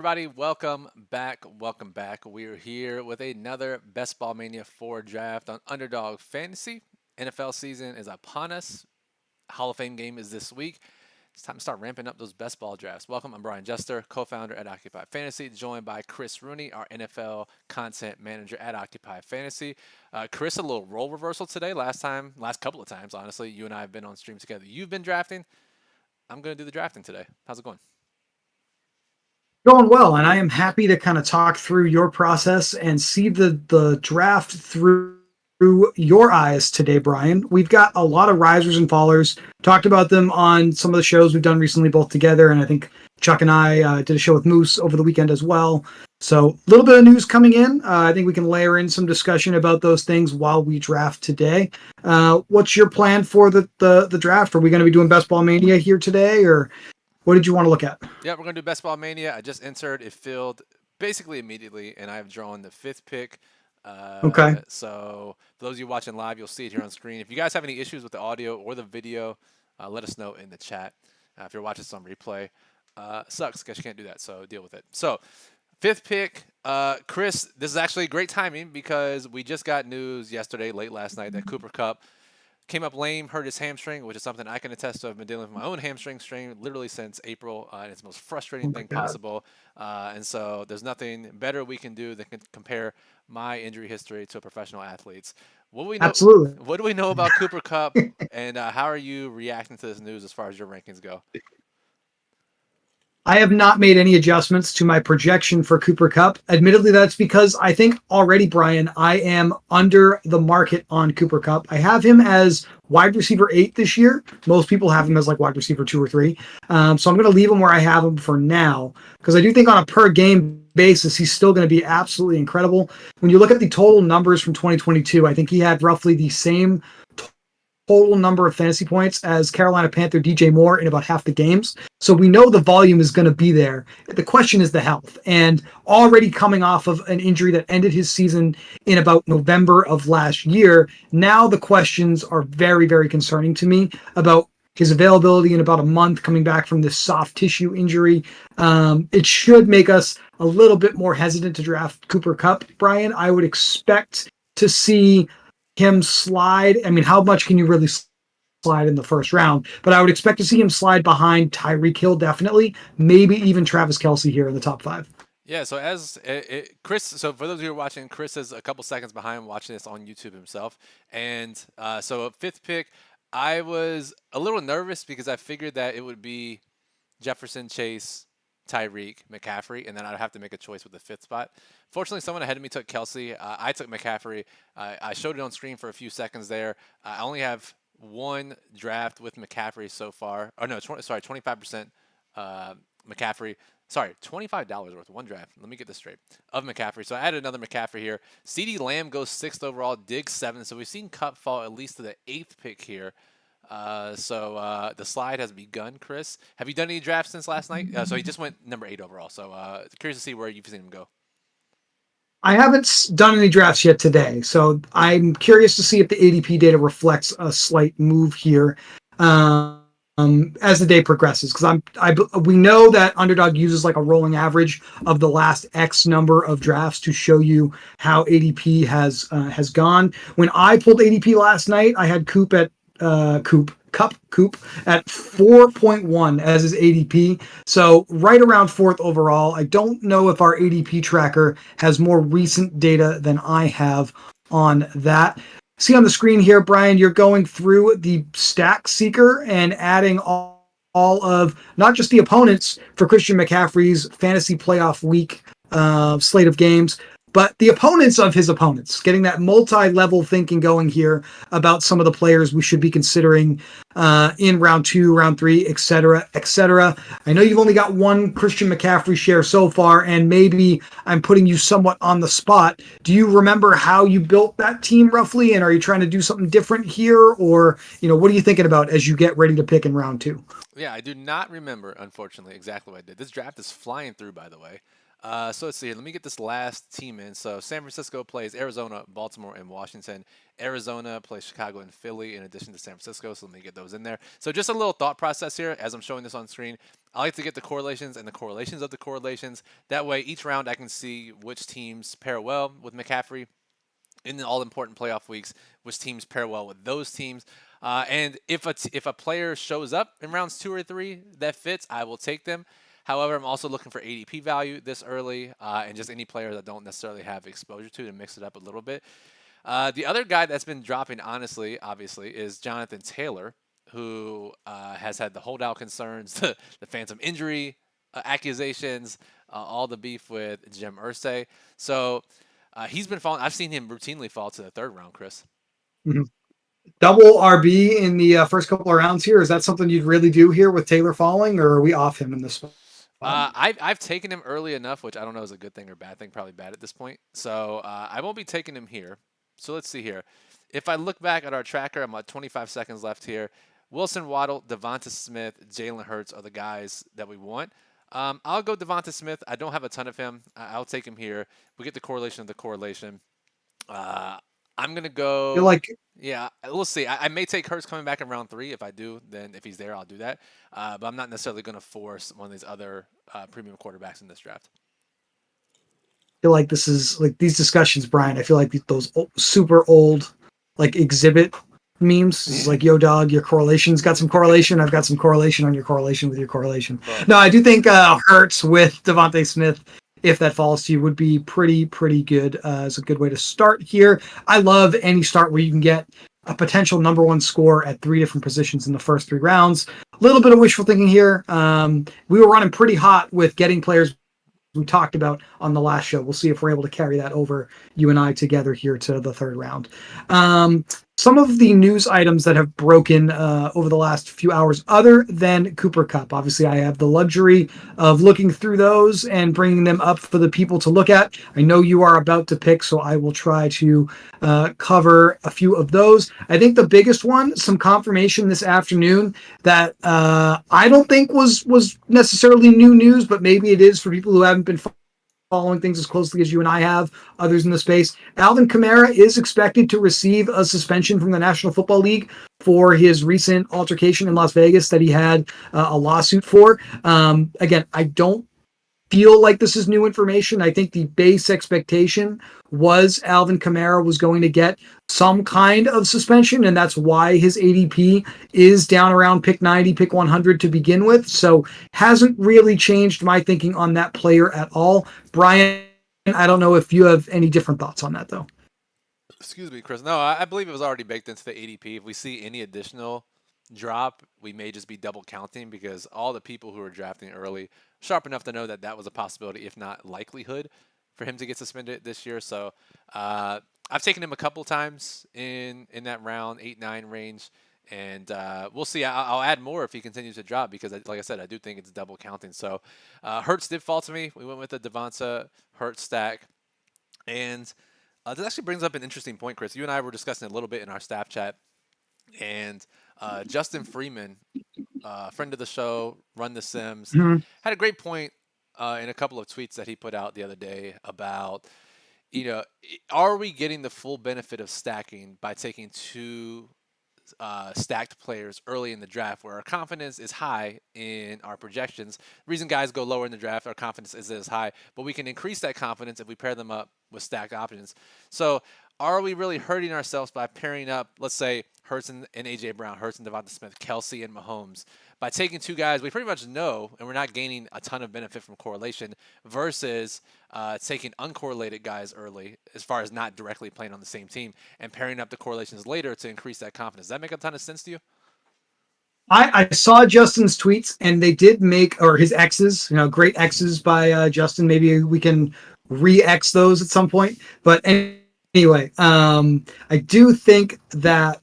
Everybody, welcome back. Welcome back. We're here with another Best Ball Mania 4 draft on Underdog Fantasy. NFL season is upon us. Hall of Fame game is this week. It's time to start ramping up those best ball drafts. Welcome. I'm Brian Jester, co-founder at Occupy Fantasy, joined by Chris Rooney, our NFL content manager at Occupy Fantasy. Chris, a little role reversal today. Last couple of times, honestly, you and I have been on stream together. You've been drafting. I'm going to do the drafting today. How's it going? Going well, and I am happy to kind of talk through your process and see the draft through your eyes today, Brian. We've got a lot of risers and fallers. Talked about them on some of the shows we've done recently, both together, and I think Chuck and I did a show with Moose over the weekend as well. So a little bit of news coming in. I think we can layer in some discussion about those things while we draft today. What's your plan for the draft? Are we going to be doing Best Ball Mania here today, or what did you want to look at? Yeah, we're going to do Best Ball Mania. I just entered. It filled basically immediately, and I've drawn the fifth pick. Okay. So for those of you watching live, you'll see it here on screen. If you guys have any issues with the audio or the video, let us know in the chat. If you're watching this on replay, sucks because you can't do that, so deal with it. So fifth pick, Chris, this is actually great timing because we just got news yesterday, late last night, that Cooper Cup came up lame, hurt his hamstring, which is something I can attest to. I've been dealing with my own hamstring strain literally since April, and it's the most frustrating Oh my thing God. possible. And so there's nothing better we can do than compare my injury history to a professional athlete's. What do we know? Absolutely. What do we know about Cooper Cup, and how are you reacting to this news as far as your rankings go? I have not made any adjustments to my projection for Cooper Cup. Admittedly, that's because I think already, Brian, I am under the market on Cooper Cup. I have him as wide receiver 8 this year. Most people have him as like wide receiver 2 or 3. So I'm going to leave him where I have him for now because I do think on a per game basis, he's still going to be absolutely incredible. When you look at the total numbers from 2022, I think he had roughly the same total number of fantasy points as Carolina Panther DJ Moore in about half the games. So we know the volume is going to be there. The question is the health. And already coming off of an injury that ended his season in about November of last year, now the questions are very, very concerning to me about his availability in about a month coming back from this soft tissue injury. It should make us a little bit more hesitant to draft Cooper Cup, Brian. I would expect to see him slide. I mean, how much can you really slide in the first round? But I would expect to see him slide behind Tyreek Hill, definitely. Maybe even Travis Kelce here in the top 5. Yeah, so Chris, so for those of you who are watching, Chris is a couple seconds behind watching this on YouTube himself. And so fifth pick, I was a little nervous because I figured that it would be Jefferson, Chase, Tyreek, McCaffrey, and then I'd have to make a choice with the fifth spot. Fortunately, someone ahead of me took Kelsey. I took McCaffrey. I showed it on screen for a few seconds there. I only have one draft with McCaffrey so far. Oh no, 25% McCaffrey. Sorry, $25 worth, one draft. Let me get this straight. Of McCaffrey. So I added another McCaffrey here. CD Lamb goes 6th overall, Diggs 7th. So we've seen Cup fall at least to the 8th pick here. So the slide has begun, Chris. Have you done any drafts since last night? So he just went number 8 overall. So curious to see where you've seen him go. I haven't done any drafts yet today, so I'm curious to see if the ADP data reflects a slight move here as the day progresses. Because we know that Underdog uses like a rolling average of the last X number of drafts to show you how ADP has gone. When I pulled ADP last night, I had Coop at Coop at 4.1 as his ADP. So right around 4th overall. I don't know if our ADP tracker has more recent data than I have on that. See on the screen here, Brian, you're going through the stack seeker and adding all of not just the opponents for Christian McCaffrey's fantasy playoff week slate of games, but the opponents of his opponents, getting that multi-level thinking going here about some of the players we should be considering in round 2, round 3, etc., etc. I know you've only got one Christian McCaffrey share so far, and maybe I'm putting you somewhat on the spot. Do you remember how you built that team roughly, and are you trying to do something different here, or what are you thinking about as you get ready to pick in round 2? Yeah, I do not remember, unfortunately, exactly what I did. This draft is flying through, by the way. So let's see here. Let me get this last team in. So San Francisco plays Arizona, Baltimore, and Washington. Arizona plays Chicago and Philly in addition to San Francisco. So let me get those in there. So just a little thought process here as I'm showing this on screen. I like to get the correlations and the correlations of the correlations. That way, each round I can see which teams pair well with McCaffrey in the all important playoff weeks, which teams pair well with those teams. And if a player shows up in rounds 2 or 3 that fits, I will take them. However, I'm also looking for ADP value this early, and just any player that don't necessarily have exposure to mix it up a little bit. The other guy that's been dropping, honestly, obviously, is Jonathan Taylor, who has had the holdout concerns, the phantom injury accusations, all the beef with Jim Irsay. So he's been falling. I've seen him routinely fall to the third round, Chris. Mhm. Double RB in the first couple of rounds here. Is that something you'd really do here with Taylor falling, or are we off him in this spot? I've taken him early enough, which I don't know is a good thing or bad thing. Probably bad at this point. So I won't be taking him here. So let's see here. If I look back at our tracker, I'm at 25 seconds left here. Wilson Waddle, Devonta Smith, Jalen Hurts are the guys that we want. I'll go Devonta Smith. I don't have a ton of him. I'll take him here. We get the correlation of the correlation. Uh, I'm gonna You're go. like, Yeah, we'll see. I may take Hurts coming back in round 3. If I do, then if he's there, I'll do that. But I'm not necessarily gonna force one of these other premium quarterbacks in this draft. feel like this is like these discussions, Brian. I feel like those super old like exhibit memes. It's like, yo, dog, your correlation's got some correlation. I've got some correlation on your correlation with your correlation. Boom. No, I do think Hurts with Devontae Smith, if that falls to you, would be pretty good. It's a good way to start here. I love any start where you can get a potential number one score at 3 different positions in the first 3 rounds. A little bit of wishful thinking here. We were running pretty hot with getting players we talked about on the last show. We'll see if we're able to carry that over, you and I together here to the third round. Some of the news items that have broken over the last few hours, other than Cooper Cup. Obviously, I have the luxury of looking through those and bringing them up for the people to look at. I know you are about to pick, so I will try to cover a few of those. I think the biggest one, some confirmation this afternoon that I don't think was necessarily new news, but maybe it is for people who haven't been following things as closely as you and I have, others in the space. Alvin Kamara is expected to receive a suspension from the National Football League for his recent altercation in Las Vegas that he had a lawsuit for. Again, I don't feel like this is new information. I think the base expectation was Alvin Kamara was going to get some kind of suspension, and that's why his ADP is down around pick 90, pick 100 to begin with. So hasn't really changed my thinking on that player at all. Brian, I don't know if you have any different thoughts on that, though. Excuse me, Chris. No, I believe it was already baked into the ADP. If we see any additional drop, we may just be double counting because all the people who are drafting early sharp enough to know that that was a possibility, if not likelihood, for him to get suspended this year. So I've taken him a couple times in that round 8-9 range, and we'll see. I'll add more if he continues to drop because, like I said, I do think it's double counting. So Hurts did fall to me. We went with the Devonta Hurts stack, and this actually brings up an interesting point, Chris. You and I were discussing a little bit in our staff chat, and Justin Freeman, friend of the show, Run the Sims, Mhm. had a great point in a couple of tweets that he put out the other day about, are we getting the full benefit of stacking by taking two stacked players early in the draft where our confidence is high in our projections. The reason guys go lower in the draft, our confidence is as high, but we can increase that confidence if we pair them up with stacked options. So are we really hurting ourselves by pairing up, let's say, Hurts and AJ Brown, Hurts and Devonta Smith, Kelsey and Mahomes, by taking two guys we pretty much know and we're not gaining a ton of benefit from correlation versus taking uncorrelated guys early as far as not directly playing on the same team and pairing up the correlations later to increase that confidence. Does that make a ton of sense to you? I saw Justin's tweets and they did make, or his X's, great X's by Justin. Maybe we can re-X those at some point. But anyway, I do think that,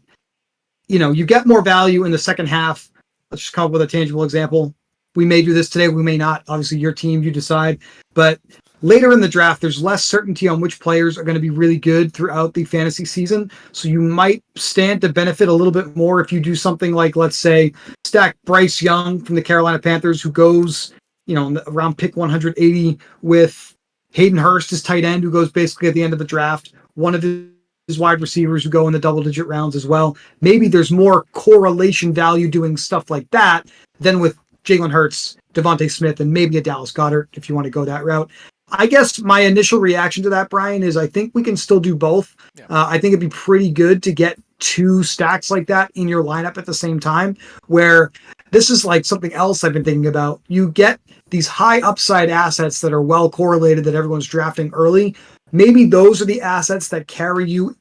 you get more value in the second half. Let's just come up with a tangible example. We may do this today. We may not. Obviously, your team, you decide. But later in the draft, there's less certainty on which players are going to be really good throughout the fantasy season. So you might stand to benefit a little bit more if you do something like, let's say, stack Bryce Young from the Carolina Panthers, who goes around pick 180 with Hayden Hurst as tight end, who goes basically at the end of the draft. One of his wide receivers who go in the double digit rounds as well. Maybe there's more correlation value doing stuff like that than with Jalen Hurts, Devontae Smith, and maybe a Dallas Goddard if you want to go that route. I guess my initial reaction to that, Brian, is I think we can still do both. Yeah. I think it'd be pretty good to get two stacks like that in your lineup at the same time, where this is like something else I've been thinking about. You get these high upside assets that are well correlated that everyone's drafting early. Maybe those are the assets that carry you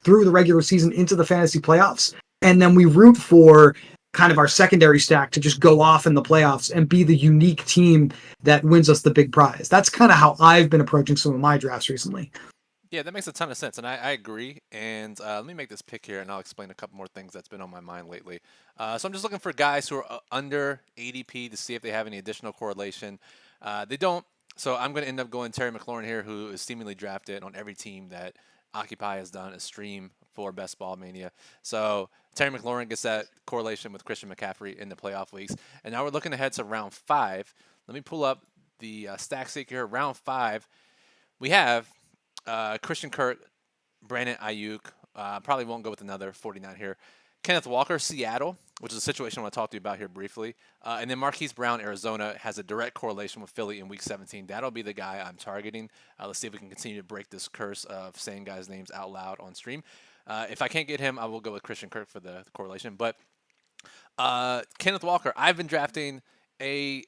through the regular season into the fantasy playoffs. And then we root for kind of our secondary stack to just go off in the playoffs and be the unique team that wins us the big prize. That's kind of how I've been approaching some of my drafts recently. Yeah, that makes a ton of sense, and I agree. And let me make this pick here, and I'll explain a couple more things that's been on my mind lately. So I'm just looking for guys who are under ADP to see if they have any additional correlation. They don't, so I'm going to end up going Terry McLaurin here, who is seemingly drafted on every team that Occupy has done a stream for Best Ball Mania. So Terry McLaurin gets that correlation with Christian McCaffrey in the playoff weeks. And now we're looking ahead to round 5. Let me pull up the stack seek here. Round 5, we have Christian Kirk, Brandon Ayuk. Probably won't go with another 49 here. Kenneth Walker, Seattle, which is a situation I want to talk to you about here briefly. And then Marquise Brown, Arizona, has a direct correlation with Philly in Week 17. That'll be the guy I'm targeting. Let's see if we can continue to break this curse of saying guys' names out loud on stream. If I can't get him, I will go with Christian Kirk for the correlation. But Kenneth Walker, I've been drafting an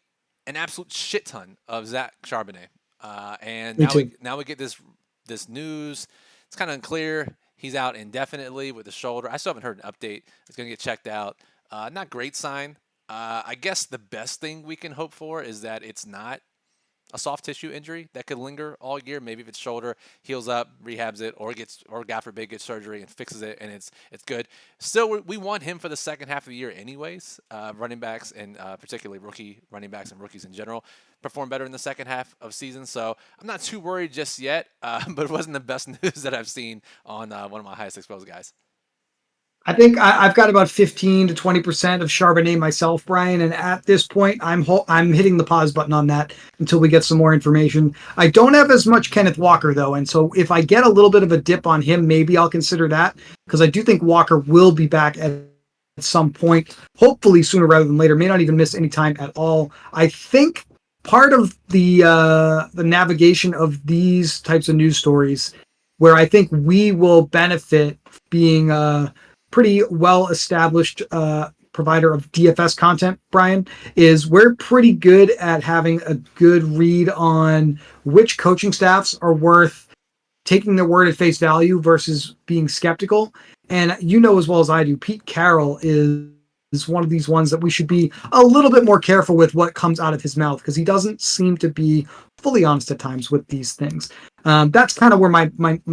absolute shit ton of Zach Charbonnet. And Me too. now we get this news. It's kind of unclear. He's out indefinitely with the shoulder. I still haven't heard an update. It's going to get checked out. Not great sign. I guess the best thing we can hope for is that it's not a soft tissue injury that could linger all year. Maybe if it's shoulder, heals up, rehabs it, or God forbid, gets surgery and fixes it, and it's good. Still, we want him for the second half of the year, anyways. Running backs and particularly rookie running backs and rookies in general perform better in the second half of season. So I'm not too worried just yet. But it wasn't the best news that I've seen on one of my highest exposed guys. I think I've got about 15 to 20% of Charbonnet myself, Brian, and at this point, I'm hitting the pause button on that until we get some more information. I don't have as much Kenneth Walker though, and so if I get a little bit of a dip on him, maybe I'll consider that because I do think Walker will be back at some point, hopefully sooner rather than later. May not even miss any time at all. I think part of the navigation of these types of news stories, where I think we will benefit being pretty well established provider of DFS content, Brian, is we're pretty good at having a good read on which coaching staffs are worth taking their word at face value versus being skeptical. And you know as well as I do, Pete Carroll is one of these ones that we should be a little bit more careful with what comes out of his mouth because he doesn't seem to be fully honest at times with these things. That's kind of where my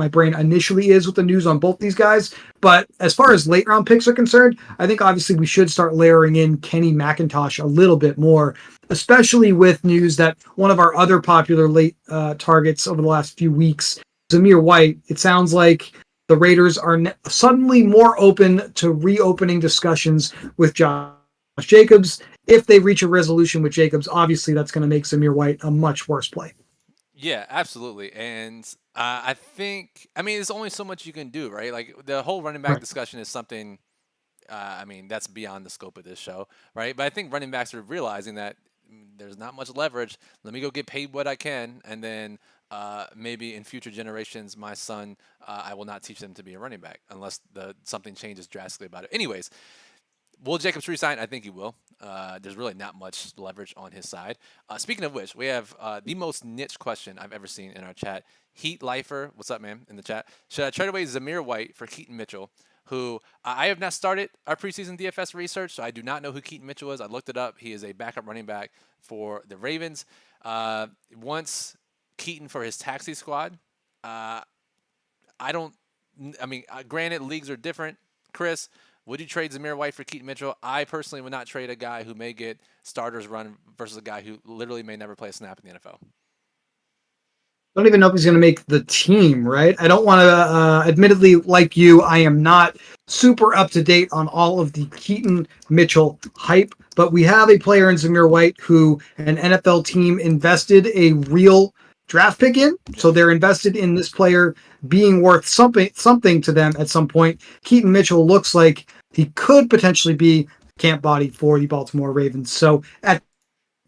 brain initially is with the news on both these guys. But as far as late round picks are concerned, I think obviously we should start layering in Kenny McIntosh a little bit more, especially with news that one of our other popular late targets over the last few weeks, Zamir White, it sounds like the Raiders are suddenly more open to reopening discussions with Josh Jacobs. If they reach a resolution with Jacobs, obviously that's going to make Zamir White a much worse play. Yeah, absolutely. And I think, I mean, there's only so much you can do, right? Like the whole running back Right. discussion is something, I mean, that's beyond the scope of this show, right? But I think running backs are realizing that there's not much leverage. Let me go get paid what I can. And then maybe in future generations, my son, I will not teach them to be a running back unless something changes drastically about it. Anyways, will Jacobs resign? I think he will. There's really not much leverage on his side. Speaking of which, we have the most niche question I've ever seen in our chat. Heat Lifer, what's up, man, in the chat? Should I trade away Zamir White for Keaton Mitchell, who I have not started our preseason DFS research, so I do not know who Keaton Mitchell is. I looked it up. He is a backup running back for the Ravens. Wants Keaton for his taxi squad. I don't. I mean, granted, leagues are different. Chris, would you trade Zamir White for Keaton Mitchell? I personally would not trade a guy who may get starters run versus a guy who literally may never play a snap in the NFL. don't even know if he's going to make the team, right? I don't want to, admittedly, like you, I am not super up to date on all of the Keaton Mitchell hype, but we have a player in Zamir White who an NFL team invested a real draft pick in. Yeah. So they're invested in this player being worth something to them at some point. Keaton Mitchell looks like he could potentially be camp body for the Baltimore Ravens. So at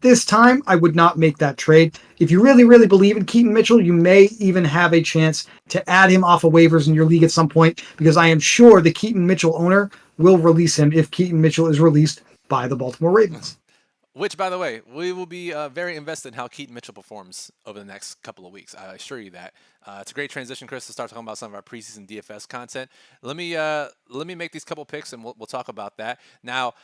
this time, I would not make that trade. If you really, really believe in Keaton Mitchell, you may even have a chance to add him off of waivers in your league at some point, because I am sure the Keaton Mitchell owner will release him if Keaton Mitchell is released by the Baltimore Ravens. Which, by the way, we will be very invested in how Keaton Mitchell performs over the next couple of weeks. I assure you that. It's a great transition, Chris, to start talking about some of our preseason DFS content. Let me make these couple picks, and we'll talk about that. Now,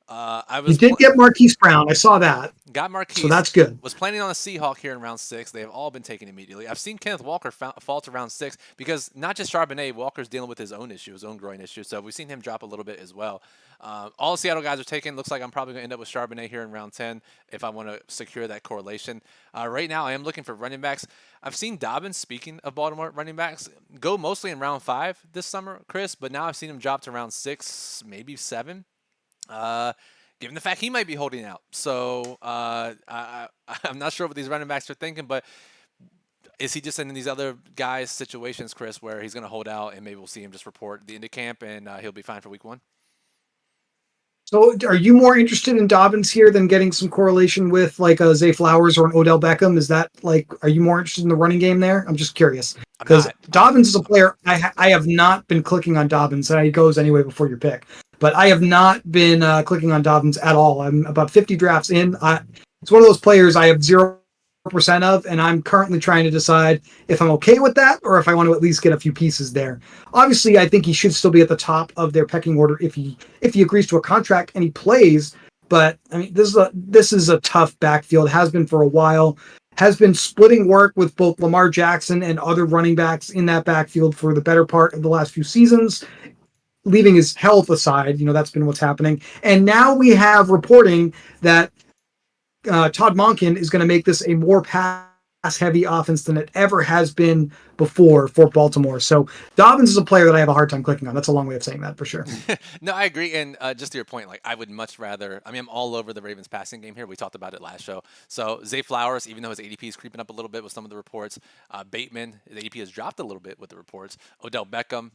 I You was did get Marquise Brown. I saw that. got So Marquise. that's good. Was planning on a Seahawk here in round 6. They have all been taken immediately. I've seen Kenneth Walker fall to round 6 because not just Charbonnet, Walker's dealing with his own issue, his own groin issue. So we've seen him drop a little bit as well. All the Seattle guys are taken. Looks like I'm probably going to end up with Charbonnet here in round 10 if I want to secure that correlation. Right now, I am looking for running backs. I've seen Dobbins, speaking of Baltimore running backs, go mostly in round 5 this summer, Chris, but now I've seen him drop to round 6, maybe 7. Uh, Given the fact he might be holding out. So I'm not sure what these running backs are thinking, but is he just in these other guys' situations, Chris, where he's going to hold out and maybe we'll see him just report the end of camp and he'll be fine for week 1? So are you more interested in Dobbins here than getting some correlation with like a Zay Flowers or an Odell Beckham? Is that like, are you more interested in the running game there? I'm just curious I'm because not. Dobbins is a player I have not been clicking on Dobbins. And he goes anyway before your pick, but I have not been clicking on Dobbins at all. I'm about 50 drafts in. It's one of those players I have 0% of, and I'm currently trying to decide if I'm okay with that or if I want to at least get a few pieces there. Obviously, I think he should still be at the top of their pecking order if he agrees to a contract and he plays. But I mean, this is a tough backfield. Has been for a while. Has been splitting work with both Lamar Jackson and other running backs in that backfield for the better part of the last few seasons. Leaving his health aside, that's been what's happening. And now we have reporting that Todd Monken is going to make this a more pass heavy offense than it ever has been before for Baltimore. So Dobbins is a player that I have a hard time clicking on. That's a long way of saying that for sure. No, I agree. And just to your point, like I would much rather. I mean, I'm all over the Ravens passing game here. We talked about it last show. So Zay Flowers, even though his ADP is creeping up a little bit with some of the reports, Bateman, his ADP has dropped a little bit with the reports. Odell Beckham,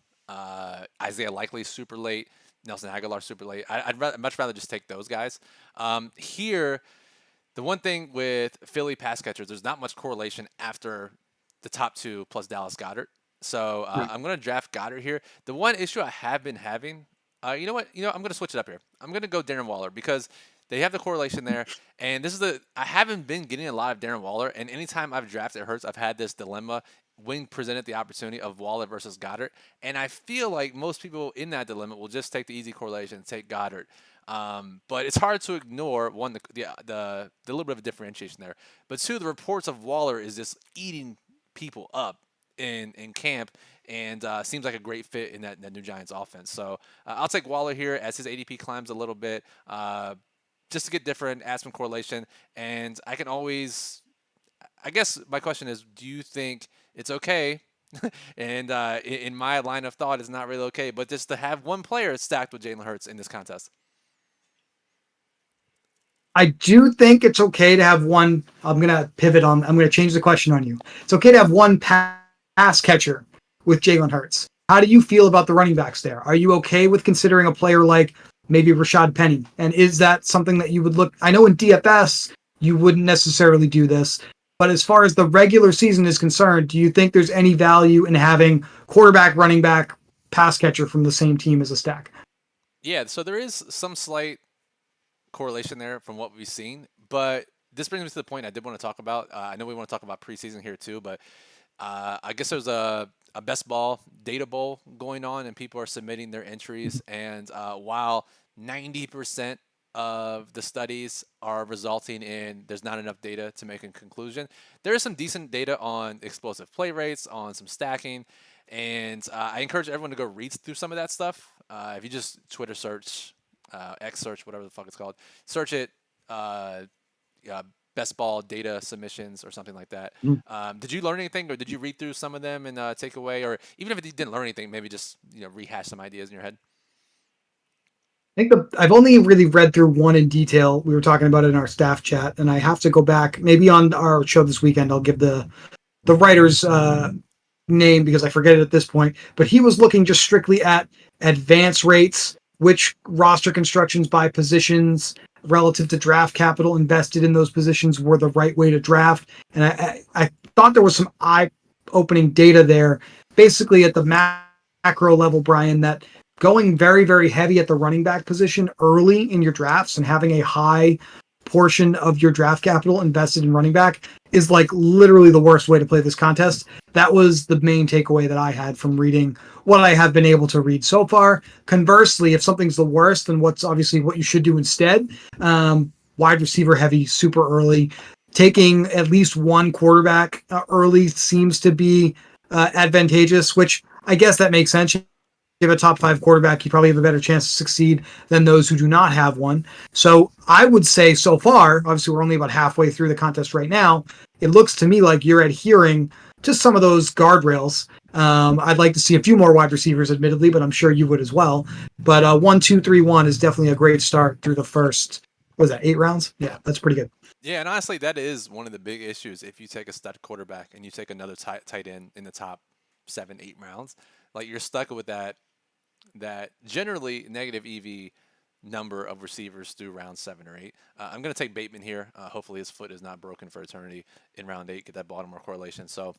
Isaiah Likely super late. Nelson Aguilar super late. I'd much rather just take those guys. Here, the one thing with Philly pass catchers, there's not much correlation after the top 2 plus Dallas Goddard. So I'm going to draft Goddard here. The one issue I have been having, you know what? I'm going to switch it up here. I'm going to go Darren Waller because they have the correlation there. And I haven't been getting a lot of Darren Waller. And anytime I've drafted Hurts, I've had this dilemma when presented the opportunity of Waller versus Goddard. And I feel like most people in that dilemma will just take the easy correlation and take Goddard. But it's hard to ignore one the little bit of a differentiation there. But two, the reports of Waller is just eating people up in camp, and seems like a great fit in that new Giants offense. So I'll take Waller here as his ADP climbs a little bit, just to get different, add some correlation, and I can always. I guess my question is, do you think it's okay? And in my line of thought, it's not really okay, but just to have one player stacked with Jalen Hurts in this contest. I do think it's okay to have one. I'm going to change the question on you. It's okay to have one pass catcher with Jalen Hurts. How do you feel about the running backs there? Are you okay with considering a player like maybe Rashad Penny? And is that something that you would look? I know in DFS you wouldn't necessarily do this, but as far as the regular season is concerned, do you think there's any value in having quarterback, running back, pass catcher from the same team as a stack? Yeah, so there is some slight correlation there from what we've seen. But this brings me to the point I did want to talk about. I know we want to talk about preseason here too, but I guess there's a best ball data bowl going on, and people are submitting their entries. And while 90% of the studies are resulting in there's not enough data to make a conclusion, there is some decent data on explosive play rates, on some stacking. And I encourage everyone to go read through some of that stuff. If you just Twitter search X search, whatever the fuck it's called. Search it, uh, best ball data submissions or something like that. Mm. Did you learn anything, or did you read through some of them and take away, or even if you didn't learn anything, maybe just rehash some ideas in your head? I think I've only really read through one in detail. We were talking about it in our staff chat, and I have to go back. Maybe on our show this weekend, I'll give the writer's name because I forget it at this point. But he was looking just strictly at advance rates, which roster constructions by positions relative to draft capital invested in those positions were the right way to draft. And I thought there was some eye opening data there, basically at the macro level, Brian, that going very, very heavy at the running back position early in your drafts and having a high portion of your draft capital invested in running back is like literally the worst way to play this contest. That was the main takeaway that I had from reading what I have been able to read so far. Conversely, if something's the worst, then what's obviously what you should do instead, wide receiver heavy super early. Taking at least one quarterback early seems to be advantageous, which I guess that makes sense. You have a top five quarterback, you probably have a better chance to succeed than those who do not have one. So I would say so far, obviously we're only about halfway through the contest right now, it looks to me like you're adhering to some of those guardrails. I'd like to see a few more wide receivers, admittedly, but I'm sure you would as well. But 1, 2, 3, 1 is definitely a great start through the first, what was that, 8 rounds? Yeah, that's pretty good. Yeah, and honestly, that is one of the big issues. If you take a stud quarterback and you take another tight end in the top 7, 8 rounds, like you're stuck with that generally negative EV number of receivers through round 7 or 8. I'm going to take Bateman here. Hopefully his foot is not broken for eternity in round 8. Get that Baltimore correlation. So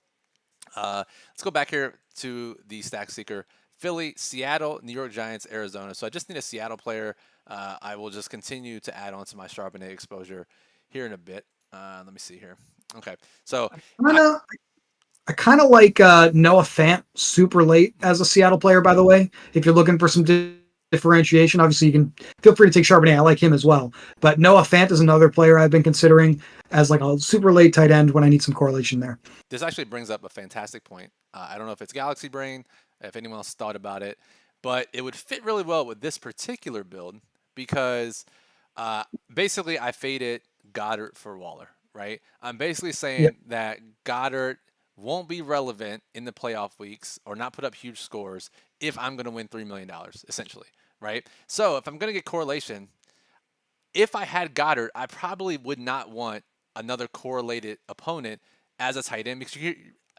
let's go back here to the stack seeker. Philly, Seattle, New York Giants, Arizona. So I just need a Seattle player. I will just continue to add on to my Charbonnet exposure here in a bit. Let me see here. Okay, so I know. I kind of like Noah Fant super late as a Seattle player, by the way. If you're looking for some differentiation, obviously you can feel free to take Charbonnet. I like him as well. But Noah Fant is another player I've been considering as like a super late tight end when I need some correlation there. this actually brings up a fantastic point. I don't know if it's Galaxy Brain, if anyone else thought about it, but it would fit really well with this particular build because uh, basically I faded Goddard for Waller, right? I'm basically Yeah. saying that Goddard won't be relevant in the playoff weeks or not put up huge scores if I'm going to win $3 million, essentially, right? So if I'm going to get correlation, if I had Goddard, I probably would not want another correlated opponent as a tight end because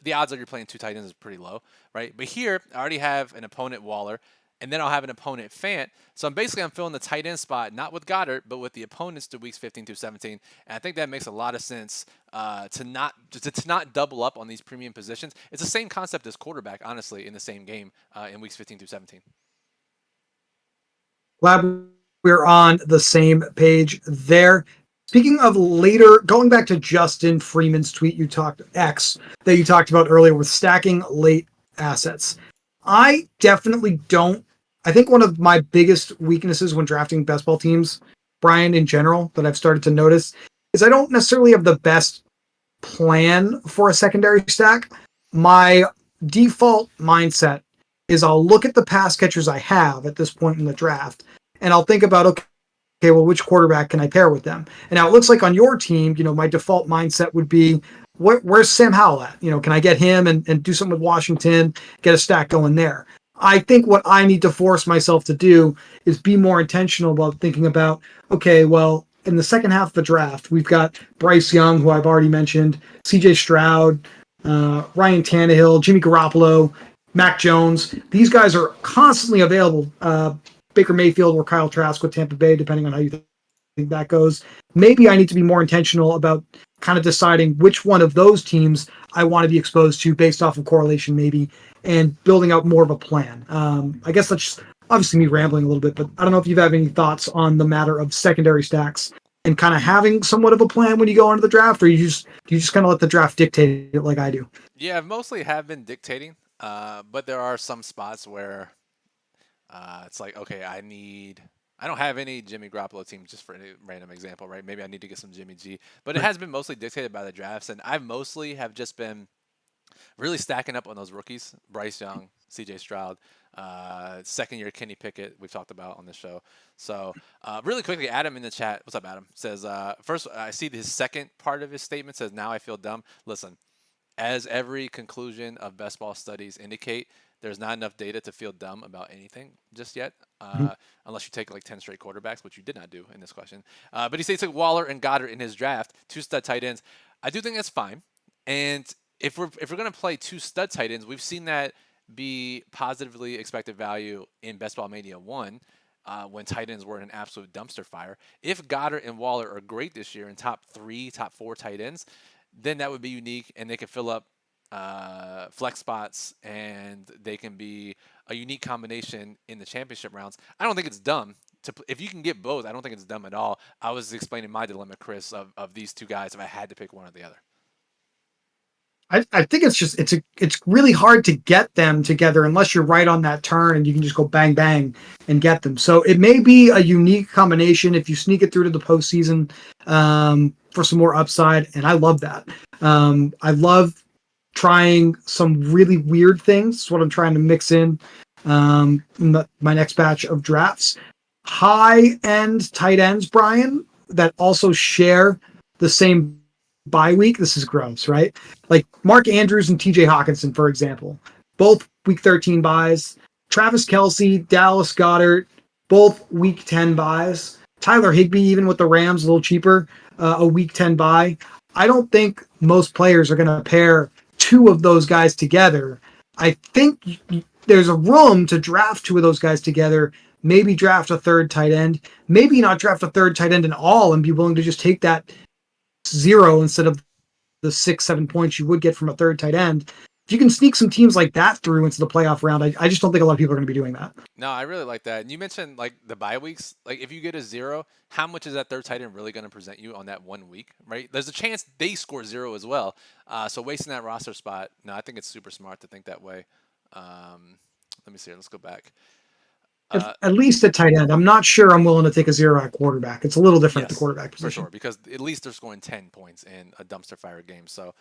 the odds of you're playing two tight ends is pretty low, right? But here, I already have an opponent Waller, and then I'll have an opponent Fant. So I'm filling the tight end spot not with Goddard, but with the opponents to weeks 15 through 17. And I think that makes a lot of sense to not double up on these premium positions. It's the same concept as quarterback, honestly, in the same game in weeks 15 through 17. Glad we're on the same page there. Speaking of later, going back to Justin Freeman's tweet you talked X that you talked about earlier with stacking late assets. I definitely don't. I think one of my biggest weaknesses when drafting best ball teams, Brian, in general, that I've started to notice is I don't necessarily have the best plan for a secondary stack. My default mindset is I'll look at the pass catchers I have at this point in the draft and I'll think about, okay, well, which quarterback can I pair with them? And now it looks like on your team, my default mindset would be, where's Sam Howell at? Can I get him and do something with Washington, get a stack going there? I think what I need to force myself to do is be more intentional about thinking about, okay, well, in the second half of the draft, we've got Bryce Young, who I've already mentioned, CJ Stroud, Ryan Tannehill, Jimmy Garoppolo, Mac Jones. These guys are constantly available. Baker Mayfield or Kyle Trask with Tampa Bay, depending on how you think that goes. Maybe I need to be more intentional about kind of deciding which one of those teams I want to be exposed to based off of correlation, maybe, and building out more of a plan. I guess that's just obviously me rambling a little bit, but I don't know if you have any thoughts on the matter of secondary stacks and kind of having somewhat of a plan when you go into the draft, or do you just kind of let the draft dictate it like I do? Yeah, I mostly have been dictating, but there are some spots where it's like, okay, I don't have any Jimmy Garoppolo teams, just for any random example, right? Maybe I need to get some Jimmy G, but it Right. has been mostly dictated by the drafts, and I mostly have just been really stacking up on those rookies: Bryce Young, C.J. Stroud, second year Kenny Pickett. We've talked about on the show. So really quickly, Adam in the chat. What's up, Adam? Says first I see his second part of his statement says now I feel dumb. Listen, as every conclusion of best ball studies indicate, there's not enough data to feel dumb about anything just yet, unless you take like 10 straight quarterbacks, which you did not do in this question. But he says he took Waller and Goddard in his draft, two stud tight ends. I do think that's fine. And if we're gonna play two stud tight ends, we've seen that be positively expected value in Best Ball Mania 1 when tight ends were in an absolute dumpster fire. If Goddard and Waller are great this year in top 3, top 4 tight ends, then that would be unique, and they can fill up flex spots, and they can be a unique combination in the championship rounds. I don't think it's dumb if you can get both. I don't think it's dumb at all. I was explaining my dilemma, Chris, of these two guys if I had to pick one or the other. I think it's really hard to get them together unless you're right on that turn and you can just go bang bang and get them. So it may be a unique combination if you sneak it through to the postseason for some more upside, and I love that. I love trying some really weird things. That's what I'm trying to mix in my next batch of drafts. High end tight ends, Brian, that also share the same bye week. This is gross, right? Like Mark Andrews and TJ Hawkinson, for example, both week 13 buys. Travis Kelsey, Dallas Goddard, both week 10 buys. Tyler Higbee, even with the Rams, a little cheaper, a week 10 buy. I don't think most players are going to pair two of those guys together. I think there's a room to draft two of those guys together, maybe draft a third tight end, maybe not draft a third tight end at all and be willing to just take that 0 instead of the 6-7 points you would get from a third tight end. If you can sneak some teams like that through into the playoff round, I just don't think a lot of people are going to be doing that. No, I really like that. And you mentioned like the bye weeks. Like if you get a 0, how much is that third tight end really going to present you on that 1 week, right? There's a chance they score 0 as well. So wasting that roster spot, no, I think it's super smart to think that way. Let me see here. Let's go back. At least at tight end. I'm not sure I'm willing to take a 0 at quarterback. It's a little different at the Yes, quarterback for position. sure, because at least they're scoring 10 points in a dumpster fire game. So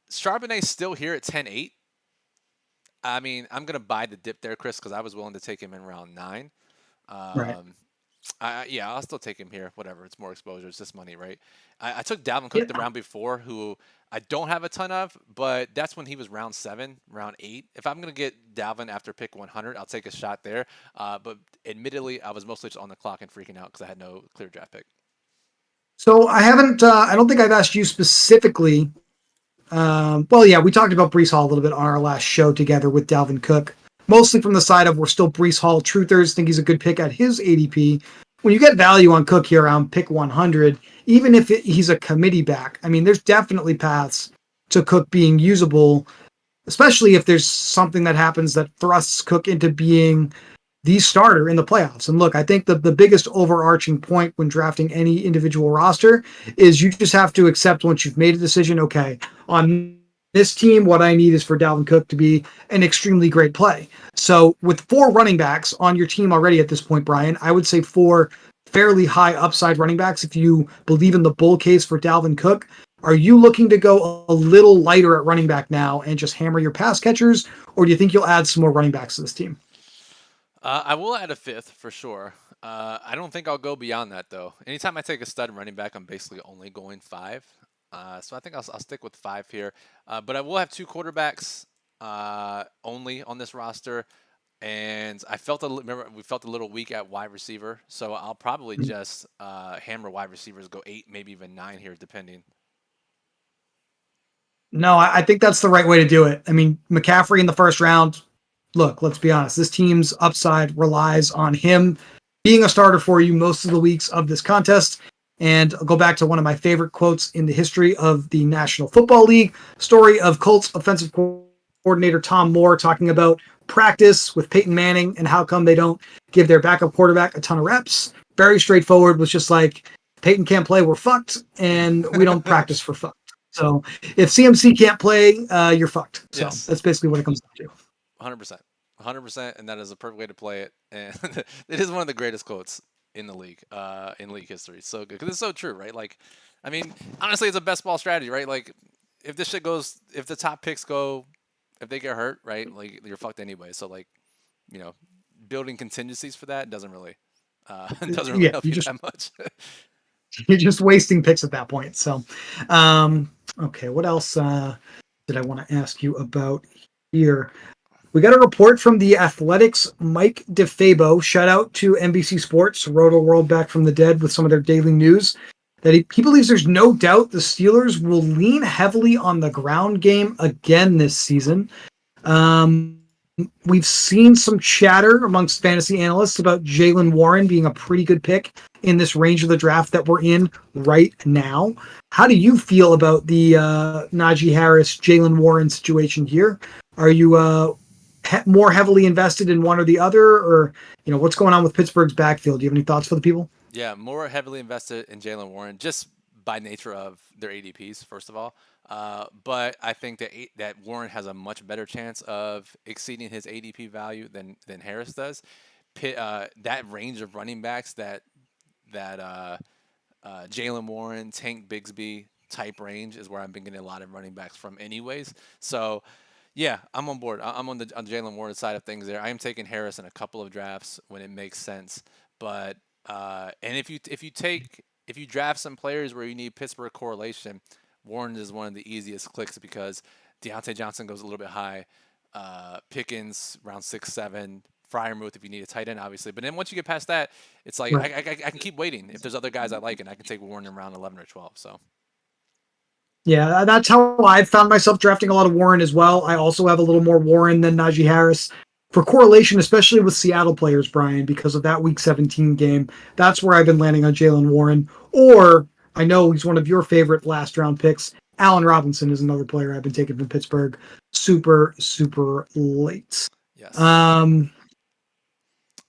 Charbonnet's still here at 10-8. I mean, I'm going to buy the dip there, Chris, because I was willing to take him in round 9. Right. Yeah, I'll still take him here. Whatever, it's more exposure. It's just money, right? I took Dalvin Cook the Yeah. round before, who I don't have a ton of, but that's when he was round 7, round 8. If I'm gonna get Dalvin after pick 100, I'll take a shot there. But admittedly, I was mostly just on the clock and freaking out because I had no clear draft pick. So I haven't. I don't think I've asked you specifically. Well, yeah, we talked about Brees Hall a little bit on our last show together with Dalvin Cook, mostly from the side of we're still Brees Hall truthers. Think he's a good pick at his ADP. When you get value on Cook here around pick 100, even if he's a committee back, I mean, there's definitely paths to Cook being usable, especially if there's something that happens that thrusts Cook into being the starter in the playoffs. And look, I think the biggest overarching point when drafting any individual roster is you just have to accept once you've made a decision, okay, on this team, what I need is for Dalvin Cook to be an extremely great play. So with 4 running backs on your team already at this point, Brian, I would say 4 fairly high upside running backs if you believe in the bull case for Dalvin Cook. Are you looking to go a little lighter at running back now and just hammer your pass catchers, or do you think you'll add some more running backs to this team? I will add a fifth for sure. I don't think I'll go beyond that though. Anytime I take a stud running back, I'm basically only going 5. So I think I'll stick with 5 here. But I will have 2 quarterbacks only on this roster. And remember we felt a little weak at wide receiver, so I'll probably just hammer wide receivers, go 8, maybe even 9 here, depending. No, I think that's the right way to do it. I mean, McCaffrey in the first round, look, let's be honest. This team's upside relies on him being a starter for you most of the weeks of this contest. And I'll go back to one of my favorite quotes in the history of the National Football League story of Colts offensive coordinator Tom Moore talking about practice with Peyton Manning and how come they don't give their backup quarterback a ton of reps. Very straightforward, was just like, Peyton can't play, we're fucked, and we don't practice for fucked. So if CMC can't play, you're fucked. So Yes. that's basically what it comes down to. 100%. 100%, and that is a perfect way to play it. And it is one of the greatest quotes in the league, in league history. So good because it's so true, right? Like, I mean, honestly, it's a best ball strategy, right? Like, if this shit goes, if the top picks go, if they get hurt, right, like you're fucked anyway. So like, you know, building contingencies for that doesn't really, doesn't really Yeah, help you that much. you're just wasting picks at that point. So, okay, what else did I want to ask you about here? We got a report from the Athletics' Mike DeFabo. Shout out to NBC Sports, Roto World back from the dead with some of their daily news. That he believes there's no doubt the Steelers will lean heavily on the ground game again this season. We've seen some chatter amongst fantasy analysts about Jalen Warren being a pretty good pick in this range of the draft that we're in right now. How do you feel about the Najee Harris, Jalen Warren situation here? Are you more heavily invested in one or the other, or what's going on with Pittsburgh's backfield? Do you have any thoughts for the people? Yeah, more heavily invested in Jalen Warren just by nature of their ADPs, first of all. But I think that Warren has a much better chance of exceeding his ADP value than Harris does. That range of running backs that Jalen Warren, Tank Bigsby type range is where I've been getting a lot of running backs from, anyways. So yeah, I'm on board. I'm on the Jalen Warren side of things there. I am taking Harris in a couple of drafts when it makes sense, but and if you draft some players where you need Pittsburgh correlation, Warren is one of the easiest clicks because Deontay Johnson goes a little bit high, Pickens around 6'7", Fryermuth if you need a tight end, obviously. But then once you get past that, it's like Right. I can keep waiting. If there's other guys I like, and I can take Warren in round 11 or 12. So Yeah, that's how I found myself drafting a lot of Warren as well. I also have a little more Warren than Najee Harris for correlation, especially with Seattle players, Brian, because of that Week 17 game. That's where I've been landing on Jalen Warren. Or I know he's one of your favorite last round picks. Allen Robinson is another player I've been taking from Pittsburgh super, super late. yes. Um,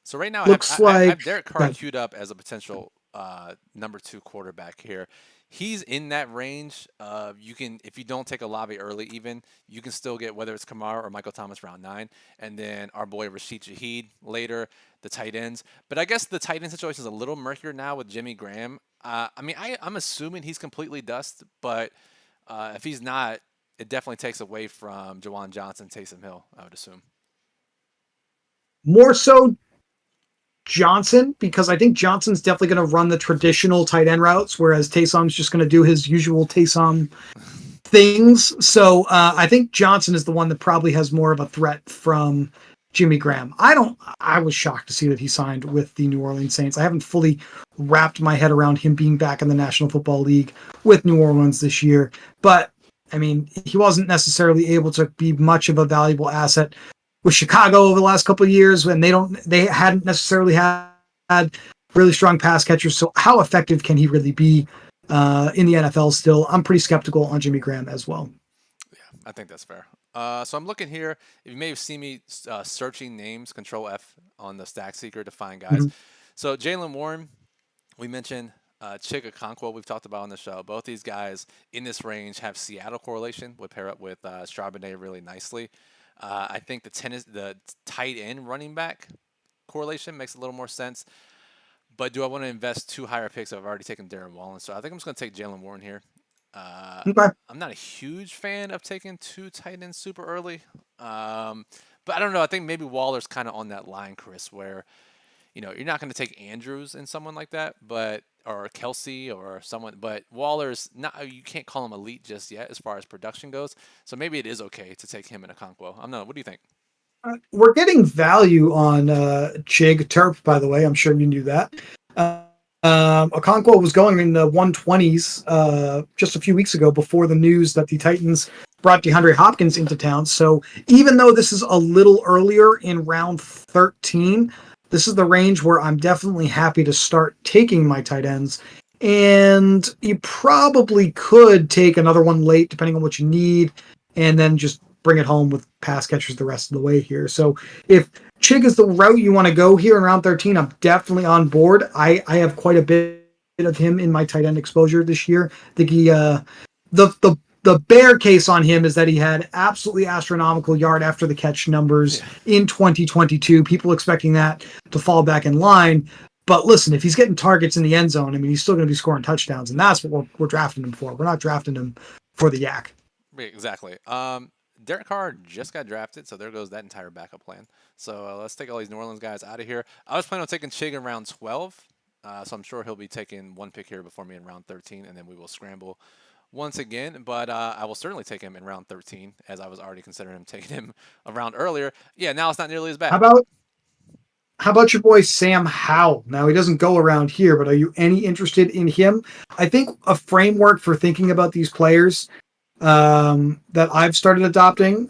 So right now I have looks I like have Derek Carr that. queued up as a potential number 2 quarterback here. He's in that range. You can, if you don't take Olave early, even you can still get whether it's Kamara or Michael Thomas round 9, and then our boy Rashid Shaheed later, the tight ends. But I guess the tight end situation is a little murkier now with Jimmy Graham. I mean, I'm assuming he's completely dust, but if he's not, it definitely takes away from Jawan Johnson, Taysom Hill, I would assume. More so Johnson, because I think Johnson's definitely going to run the traditional tight end routes, whereas Taysom's just going to do his usual Taysom things. So I think Johnson is the one that probably has more of a threat from Jimmy Graham. I was shocked to see that he signed with the New Orleans Saints. I haven't fully wrapped my head around him being back in the National Football League with New Orleans this year. But I mean, he wasn't necessarily able to be much of a valuable asset with Chicago over the last couple of years when they hadn't necessarily had really strong pass catchers. So how effective can he really be in the NFL still? I'm pretty skeptical on Jimmy Graham as well. Yeah, I think that's fair. So I'm looking here. You may have seen me searching names, Control F on the Stack Seeker to find guys. Mhm. So Jalen Warren, we mentioned Chig Okonkwo, we've talked about on the show. Both these guys in this range have Seattle correlation, would pair up with Charbonnet really nicely. I think the tight end running back correlation makes a little more sense. But do I want to invest 2 higher picks? I've already taken Darren Wallen, so I think I'm just going to take Jalen Warren here. Uh, Okay. I'm not a huge fan of taking 2 tight ends super early, but I don't know. I think maybe Waller's kind of on that line, Chris, where you're not going to take Andrews in someone like that, but or Kelsey or someone, but Waller's not. You can't call him elite just yet as far as production goes. So maybe it is okay to take him in a Conquo. I'm not. What do you think? We're getting value on Chig Terp, by the way. I'm sure you knew that. Okonkwo was going in the 120s just a few weeks ago before the news that the Titans brought DeAndre Hopkins into town. So even though this is a little earlier in round 13, this is the range where I'm definitely happy to start taking my tight ends. And you probably could take another one late, depending on what you need, and then just bring it home with pass catchers the rest of the way here. So if Chig is the route you want to go here in round 13, I'm definitely on board. I have quite a bit of him in my tight end exposure this year. I think the bear case on him is that he had absolutely astronomical yard after the catch numbers Yeah. in 2022. People expecting that to fall back in line. But listen, if he's getting targets in the end zone, I mean, he's still going to be scoring touchdowns, and that's what we're drafting him for. We're not drafting him for the yak. Exactly. Derek Carr just got drafted, so there goes that entire backup plan. So let's take all these New Orleans guys out of here. I was planning on taking Chig in round 12, so I'm sure he'll be taking one pick here before me in round 13, and then we will scramble once again. But I will certainly take him in round 13, as I was already considering him taking him a round earlier. Yeah, now it's not nearly as How bad. about how about your boy Sam Howell? Now he doesn't go around here, but are you any interested in him? I think a framework for thinking about these players that I've started adopting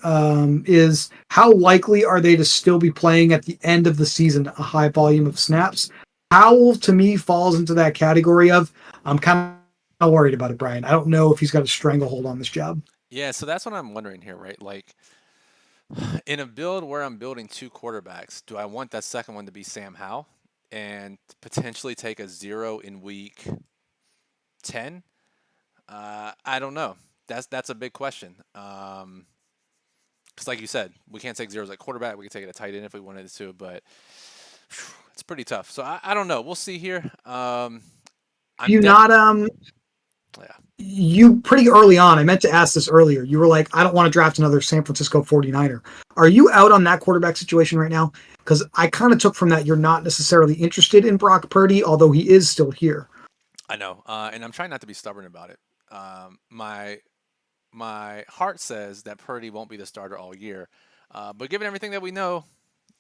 is how likely are they to still be playing at the end of the season a high volume of snaps? Howell to me falls into that category of I'm kind of worried about it, Brian. I don't know if he's got a stranglehold on this job. Yeah, so that's what I'm wondering here, right? Like, in a build where I'm building two quarterbacks, do I want that second one to be Sam Howell and potentially take a 0 in week 10? I don't know. That's a big question. Because like you said, we can't take zeros at quarterback. We can take it at tight end if we wanted to, but it's pretty tough. So I don't know. We'll see here. I'm You def not Yeah. you pretty early on, I meant to ask this earlier. You were like, I don't want to draft another San Francisco 49er. Are you out on that quarterback situation right now? Because I kind of took from that you're not necessarily interested in Brock Purdy, although he is still here. I know, and I'm trying not to be stubborn about it. My heart says that Purdy won't be the starter all year, but given everything that we know,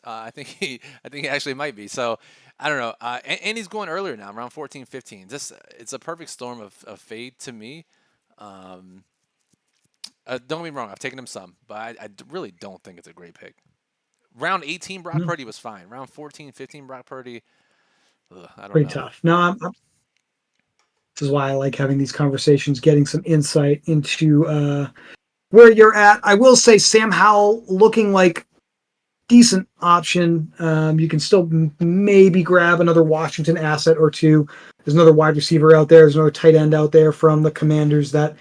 I think he actually might be. So I don't know. And he's going earlier now, around 14, 15. This It's a perfect storm of fade to me. Um, don't get me wrong, I've taken him some, but really don't think it's a great pick. Round 18, Brock Mm, Purdy was fine. Round 14, 15, Brock Purdy, I don't pretty know. tough. No, this is why I like having these conversations, getting some insight into where you're at. I will say Sam Howell looking like decent option. You can still maybe grab another Washington asset or two. There's another wide receiver out there. There's another tight end out there from the Commanders that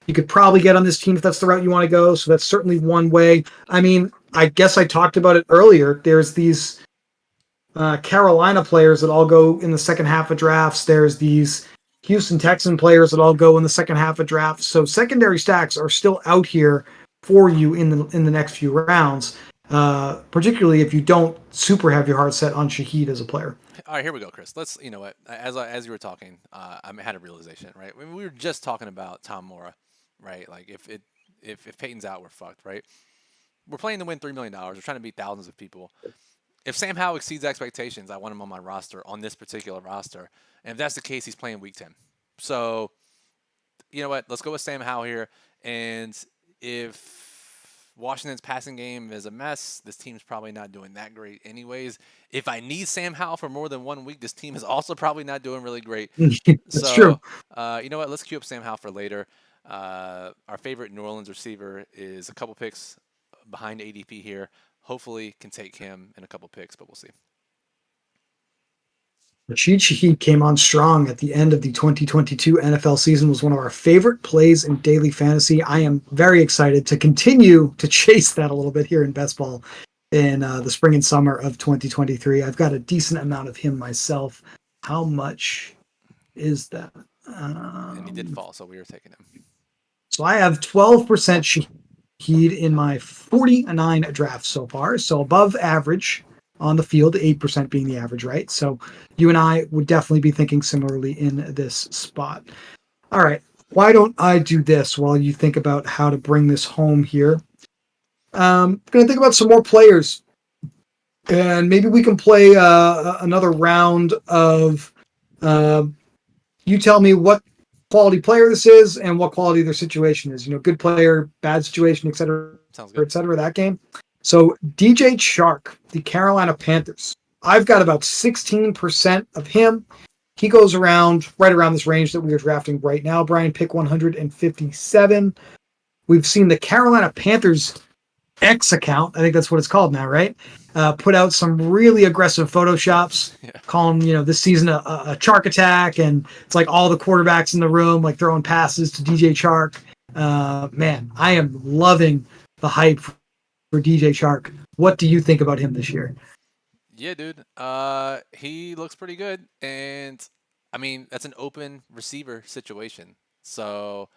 you could probably get on this team if that's the route you want to go. So that's certainly one way. I mean, I guess I talked about it earlier. There's these Carolina players that all go in the second half of drafts. There's these Houston Texan players that all go in the second half of drafts. So secondary stacks are still out here for you in the next few rounds. Particularly if you don't super have your heart set on Shaheed as a player. All right, here we go, Chris. Let's, you know what? As you were talking, I had a realization, right? We were just talking about Tom Mora, right? Like if Peyton's out, we're fucked, right? We're playing to win $3 million. We're trying to beat thousands of people. If Sam Howell exceeds expectations, I want him on my roster on this particular roster. And if that's the case, he's playing week 10. So you know what? Let's go with Sam Howell here. And if Washington's passing game is a mess, this team's probably not doing that great, anyways. If I need Sam Howell for more than 1 week, this team is also probably not doing really great. That's true. So, you know what? Let's queue up Sam Howell for later. Our favorite New Orleans receiver is a couple picks behind ADP here. Hopefully, can take him in a couple picks, but we'll see. Rashid Shaheed came on strong at the end of the 2022 NFL season, was one of our favorite plays in daily fantasy. I am very excited to continue to chase that a little bit here in best ball in the spring and summer of 2023. I've got a decent amount of him myself. How much is that? And he did Um, fall, so we were taking him. so I have 12% Shaheed in my 49 drafts so far. So above average on the field, 8% being the average, right? So you and I would definitely be thinking similarly in this spot. All right. Why don't I do this while you think about how to bring this home here? Going to think about some more players, and maybe we can play another round of uh, you tell me what quality player this is and what quality their situation is. You know, good player, bad situation, Sounds good. et cetera, that game. So DJ Chark, the Carolina Panthers. I've got about 16% of him. He goes around right around this range that we are drafting right now. Brian, pick 157. We've seen the Carolina Panthers X account, I think that's what it's called now, right? Put out some really aggressive photoshops, Yeah. calling this season a Chark attack, and it's like all the quarterbacks in the room like throwing passes to DJ Chark. Man, I am loving the hype for DJ Chark. What do you think about him this year? Yeah, dude. He looks pretty good, and I mean that's an open receiver situation. So,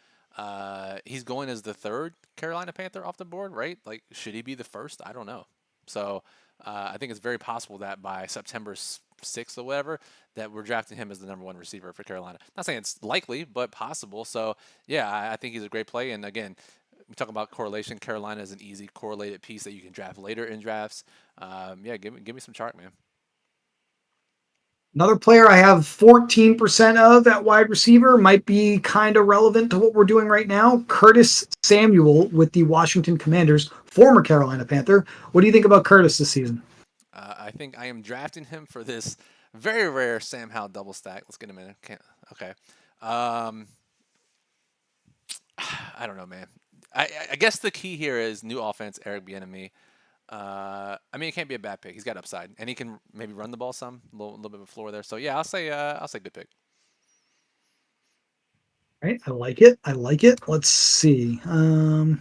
He's going as the third Carolina Panther off the board, right? Like, should he be the first? I don't know. So I think it's very possible that by September 6th or whatever, that we're drafting him as the number one receiver for Carolina. Not saying it's likely, but possible. So yeah, I think he's a great play. And again, we talk about correlation. Carolina is an easy correlated piece that you can draft later in drafts. Yeah, give me some chart, man. Another player I have 14% of at wide receiver might be kind of relevant to what we're doing right now. Curtis Samuel with the Washington Commanders, former Carolina Panther. What do you think about Curtis this season? I think I am drafting him for this very rare Sam Howell double stack. Let's get him in. Okay. Um, I don't know, man. I guess the key here is new offense, Eric Bieniemy. I mean, it can't be a bad pick. He's got upside, and he can maybe run the ball some, little bit of a floor there. So yeah, I'll say good pick. Right, I like it. I like it. Let's see. Some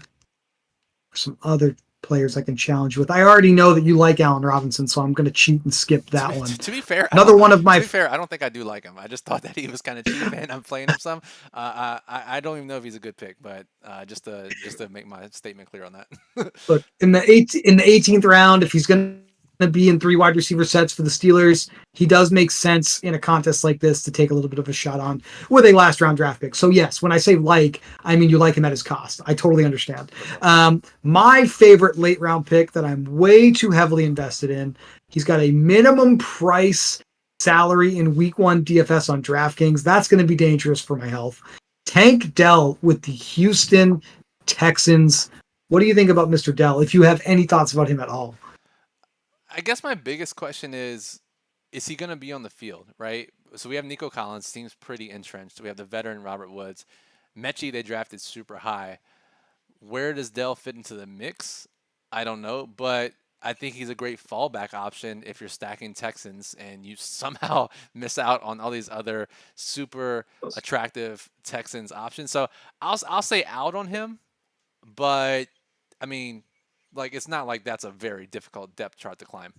other players I can challenge with. I already know that you like Allen Robinson, so I'm going to cheat and skip To that be, one. to be fair, I Another don't. one of To my be fair, I don't think I do like him. I just thought that he was kind of cheap, and I'm playing him some. I don't even know if he's a good pick, but just to make my statement clear on that. look in the 18th round. If he's going to be in three wide receiver sets for the Steelers, he does make sense in a contest like this to take a little bit of a shot on with a last round draft pick. So yes, when I say like, I mean you like him at his cost. I totally understand. My favorite late round pick that I'm way too heavily invested in. He's got a minimum price salary in week one DFS on DraftKings. That's going to be dangerous for my health. Tank Dell with the Houston Texans. What do you think about Mr. Dell? If you have any thoughts about him at all. I guess my biggest question is he going to be on the field, right? So we have Nico Collins, seems pretty entrenched. We have the veteran Robert Woods. Mechie, they drafted super high. Where does Dell fit into the mix? I don't know, but I think he's a great fallback option if you're stacking Texans and you somehow miss out on all these other super attractive Texans options. So I'll say out on him, but I mean, like it's not like that's a very difficult depth chart to climb.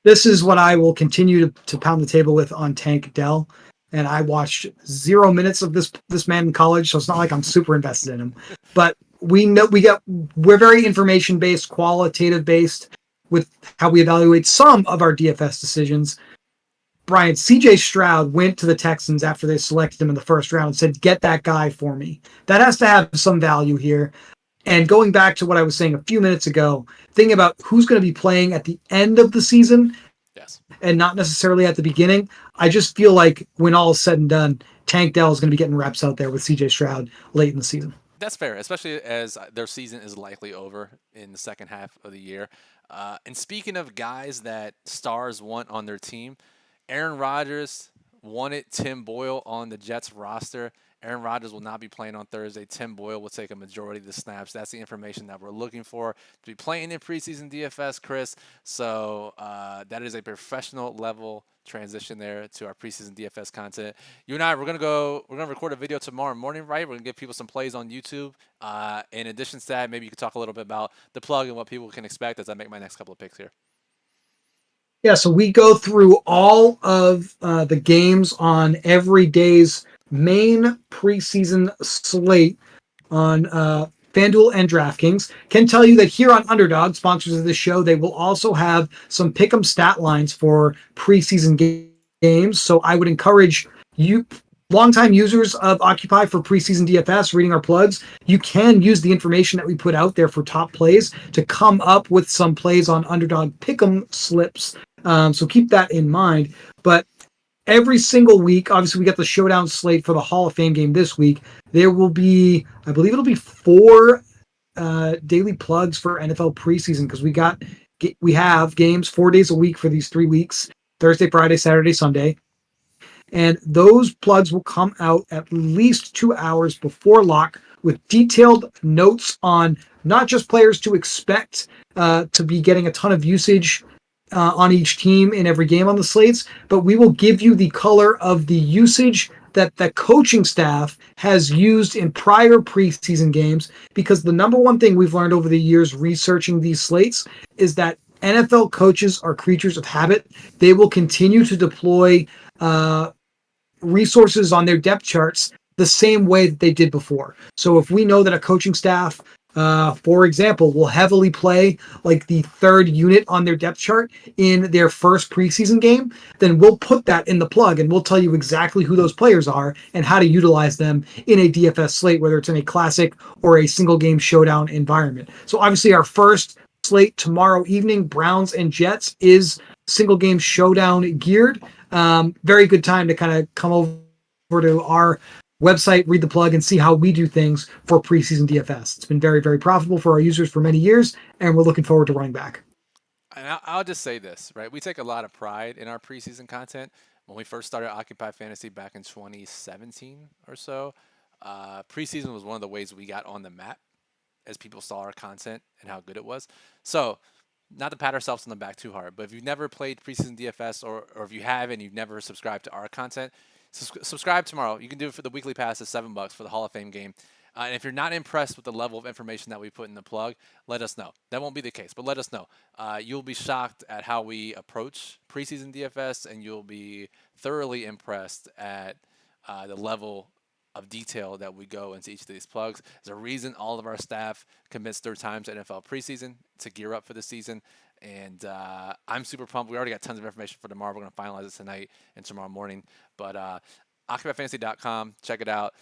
This is what I will continue to pound the table with on Tank Dell. And I watched 0 minutes of this man in college, so it's not like I'm super invested in him. But we know we're very information based, qualitative based with how we evaluate some of our DFS decisions. Brian, CJ Stroud went to the Texans after they selected him in the first round and said, "Get that guy for me." That has to have some value here. And going back to what I was saying a few minutes ago, thinking about who's going to be playing at the end of the season Yes. and not necessarily at the beginning, I just feel like when all is said and done, Tank Dell is going to be getting reps out there with CJ Stroud late in the season. That's fair, especially as their season is likely over in the second half of the year. And speaking of guys that stars want on their team, Aaron Rodgers wanted Tim Boyle on the Jets roster. Aaron Rodgers will not be playing on Thursday. Tim Boyle will take a majority of the snaps. That's the information that we're looking for to be playing in preseason DFS, Chris. So that is a professional level transition there to our preseason DFS content. You and I, we're gonna record a video tomorrow morning, right? We're gonna give people some plays on YouTube. In addition to that, maybe you could talk a little bit about the plug and what people can expect as I make my next couple of picks here. Yeah, so we go through all of the games on every day's main preseason slate on FanDuel and DraftKings. Can tell you that here on Underdog, sponsors of this show, they will also have some pick'em stat lines for preseason games. So I would encourage you, longtime users of Occupy for preseason DFS, reading our plugs, you can use the information that we put out there for top plays to come up with some plays on Underdog pick'em slips. So keep that in mind. But every single week, obviously, we got the showdown slate for the Hall of Fame game this week. There will be, I believe it'll be four daily plugs for NFL preseason because we have games 4 days a week for these 3 weeks: Thursday, Friday, Saturday, Sunday. And those plugs will come out at least 2 hours before lock with detailed notes on not just players to expect to be getting a ton of usage on each team in every game on the slates, but we will give you the color of the usage that the coaching staff has used in prior preseason games, because the number one thing we've learned over the years researching these slates is that NFL coaches are creatures of habit. They will continue to deploy resources on their depth charts the same way that they did before. So if we know that a coaching staff, for example, will heavily play like the third unit on their depth chart in their first preseason game, then we'll put that in the plug and we'll tell you exactly who those players are and how to utilize them in a DFS slate, whether it's in a classic or a single game showdown environment. So obviously our first slate tomorrow evening, Browns and Jets, is single game showdown geared. Very good time to kind of come over to our website, read the plug, and see how we do things for preseason DFS. It's been very, very profitable for our users for many years, and we're looking forward to running back. And I'll just say this, right? We take a lot of pride in our preseason content. When we first started Occupy Fantasy back in 2017 or so, preseason was one of the ways we got on the map as people saw our content and how good it was. So, not to pat ourselves on the back too hard, but if you've never played preseason DFS or if you have and you've never subscribed to our content, subscribe tomorrow. You can do it for the weekly pass at $7 for the Hall of Fame game. And if you're not impressed with the level of information that we put in the plug, let us know. That won't be the case, but let us know. You'll be shocked at how we approach preseason DFS, and you'll be thoroughly impressed at the level of detail that we go into each of these plugs. There's a reason all of our staff commits their time to NFL preseason to gear up for the season. And I'm super pumped. We already got tons of information for tomorrow. We're going to finalize it tonight and tomorrow morning. But OccupyFantasy.com, check it out.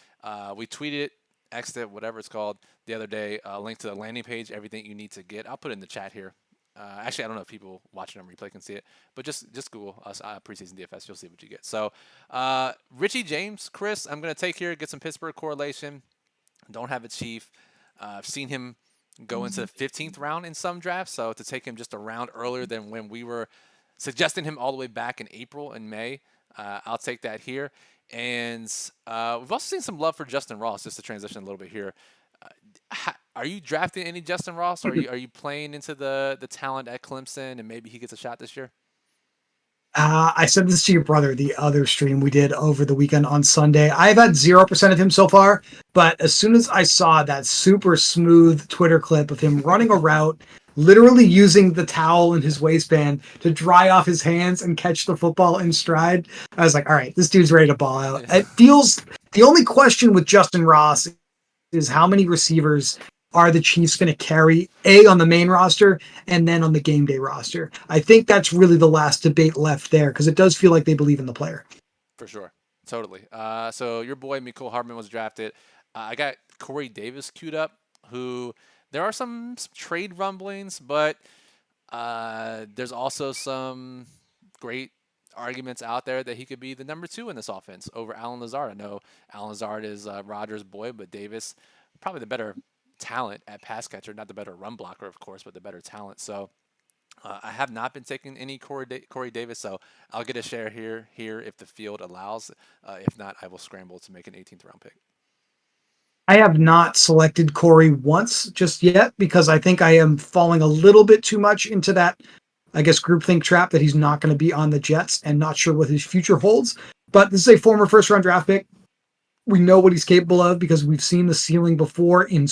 We tweeted it, X'd it, whatever it's called, the other day. A link to the landing page, everything you need to get. I'll put it in the chat here. Actually, I don't know if people watching on replay can see it, but just Google us preseason DFS. You'll see what you get. So, Richie James, Chris, I'm going to take here, get some Pittsburgh correlation. Don't have a Chief. I've seen him go into the 15th round in some drafts, so to take him just a round earlier than when we were suggesting him all the way back in April and May, I'll take that here. And we've also seen some love for Justin Ross, just to transition a little bit here. Are you drafting any Justin Ross? Or are you playing into the talent at Clemson and maybe he gets a shot this year? I said this to your brother the other stream we did over the weekend on Sunday. I've had 0% of him so far, but as soon as I saw that super smooth Twitter clip of him running a route, literally using the towel in his waistband to dry off his hands and catch the football in stride, I was like, all right, this dude's ready to ball out. It feels the only question with Justin Ross is how many receivers are the Chiefs going to carry on the main roster and then on the game day roster. I think that's really the last debate left there because it does feel like they believe in the player. For sure. Totally. So your boy Mecole Hardman was drafted. I got Corey Davis queued up, who there are some trade rumblings, but there's also some great arguments out there that he could be the number 2 in this offense over Alan Lazard. I know Alan Lazard is Rodgers' boy, but Davis probably the better talent at pass catcher, not the better run blocker, of course, but the better talent. So I have not been taking any Corey Davis, so I'll get a share here if the field allows. If not, I will scramble to make an 18th round pick. I have not selected Corey once just yet because I think I am falling a little bit too much into that, I guess, groupthink trap that he's not going to be on the Jets and not sure what his future holds. But this is a former first round draft pick. We know what he's capable of because we've seen the ceiling before in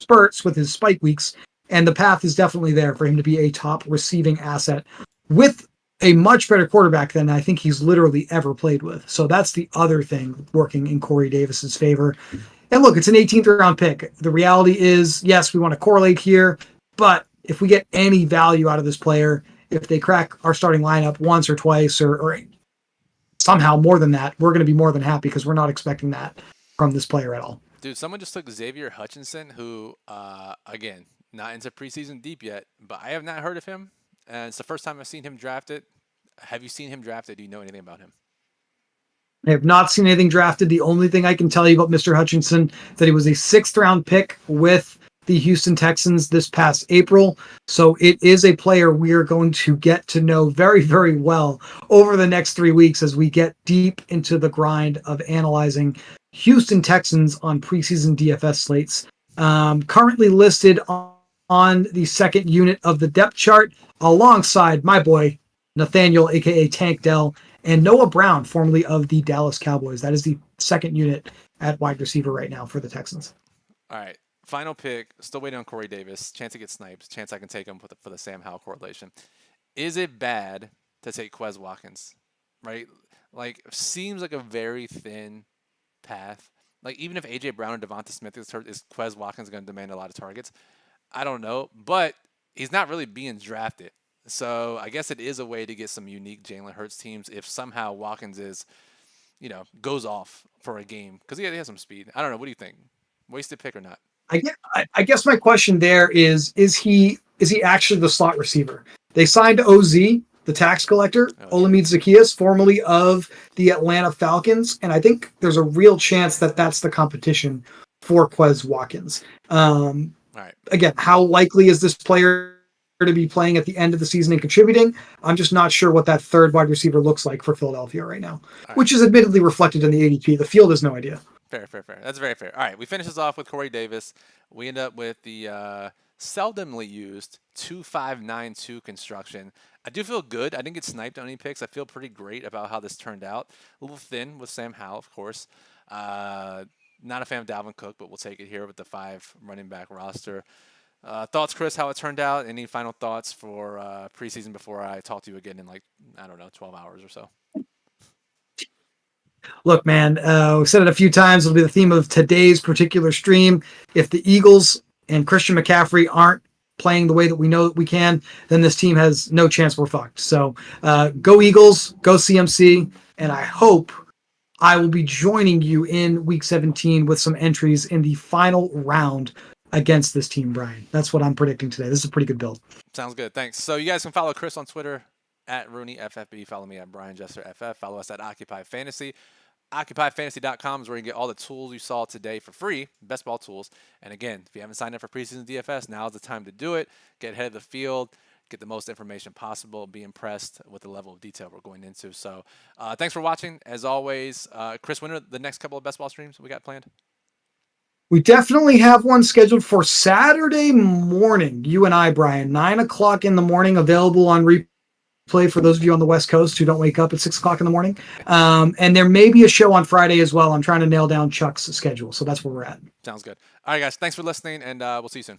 spurts with his spike weeks, and the path is definitely there for him to be a top receiving asset with a much better quarterback than I think he's literally ever played with. So that's the other thing working in Corey Davis's favor. And look, it's an 18th round pick. The reality is, yes, we want to correlate here, but if we get any value out of this player, if they crack our starting lineup once or twice or somehow more than that, we're going to be more than happy because we're not expecting that from this player at all. Dude, someone just took Xavier Hutchinson, who, again, not into preseason deep yet, but I have not heard of him. And it's the first time I've seen him drafted. Have you seen him drafted? Do you know anything about him? I have not seen anything drafted. The only thing I can tell you about Mr. Hutchinson is that he was a 6th round pick with the Houston Texans this past April. So it is a player we are going to get to know very, very well over the next 3 weeks as we get deep into the grind of analyzing Houston Texans on preseason DFS slates. Currently listed on the second unit of the depth chart alongside my boy, Nathaniel, aka Tank Dell, and Noah Brown, formerly of the Dallas Cowboys. That is the second unit at wide receiver right now for the Texans. All right. Final pick. Still waiting on Corey Davis. Chance to get sniped. Chance I can take him for the Sam Howell correlation. Is it bad to take Quez Watkins? Right? Like, seems like a very thin path. Like even if AJ Brown and Devonta Smith is hurt, is Quez Watkins going to demand a lot of targets? I don't know, but he's not really being drafted. So I guess it is a way to get some unique Jalen Hurts teams if somehow Watkins is, goes off for a game because he has some speed. I don't know. What do you think? Wasted pick or not? I guess my question there is he actually the slot receiver? They signed OZ, the tax collector, Oh, true. Olamide Zaccheaus, formerly of the Atlanta Falcons, and I think there's a real chance that that's the competition for Quez Watkins. All right. Again, how likely is this player to be playing at the end of the season and contributing? I'm just not sure what that third wide receiver looks like for Philadelphia right now, All right. which is admittedly reflected in the ADP. The field has no idea. Fair, fair, fair. That's very fair. All right, we finish this off with Corey Davis. We end up with the seldomly used 2592 construction. I do feel good. I didn't get sniped on any picks. I feel pretty great about how this turned out. A little thin with Sam Howell, of course. Not a fan of Dalvin Cook, but we'll take it here with the 5 running back roster. Thoughts, Chris, how it turned out? Any final thoughts for preseason before I talk to you again in like, I don't know, 12 hours or so? Look, man, we've said it a few times. It'll be the theme of today's particular stream. If the Eagles and Christian McCaffrey aren't playing the way that we know that we can, then this team has no chance. We're fucked. So go Eagles, go CMC, and I hope I will be joining you in Week 17 with some entries in the final round against this team, Brian. That's what I'm predicting today. This is a pretty good build. Sounds good. Thanks. So you guys can follow Chris on Twitter at RooneyFFB. Follow me at Brian Jester FF. Follow us at Occupy Fantasy. OccupyFantasy.com is where you can get all the tools you saw today for free, best ball tools. And again, if you haven't signed up for preseason DFS, now's the time to do it. Get ahead of the field, get the most information possible, be impressed with the level of detail we're going into. So thanks for watching. As always, Chris, when are the next couple of best ball streams we got planned? We definitely have one scheduled for Saturday morning. You and I, Brian, 9 o'clock in the morning, available on replay for those of you on the West Coast who don't wake up at 6 o'clock in the morning. And there may be a show on Friday as well. I'm trying to nail down Chuck's schedule. So that's where we're at. Sounds good. All right, guys. Thanks for listening, and we'll see you soon.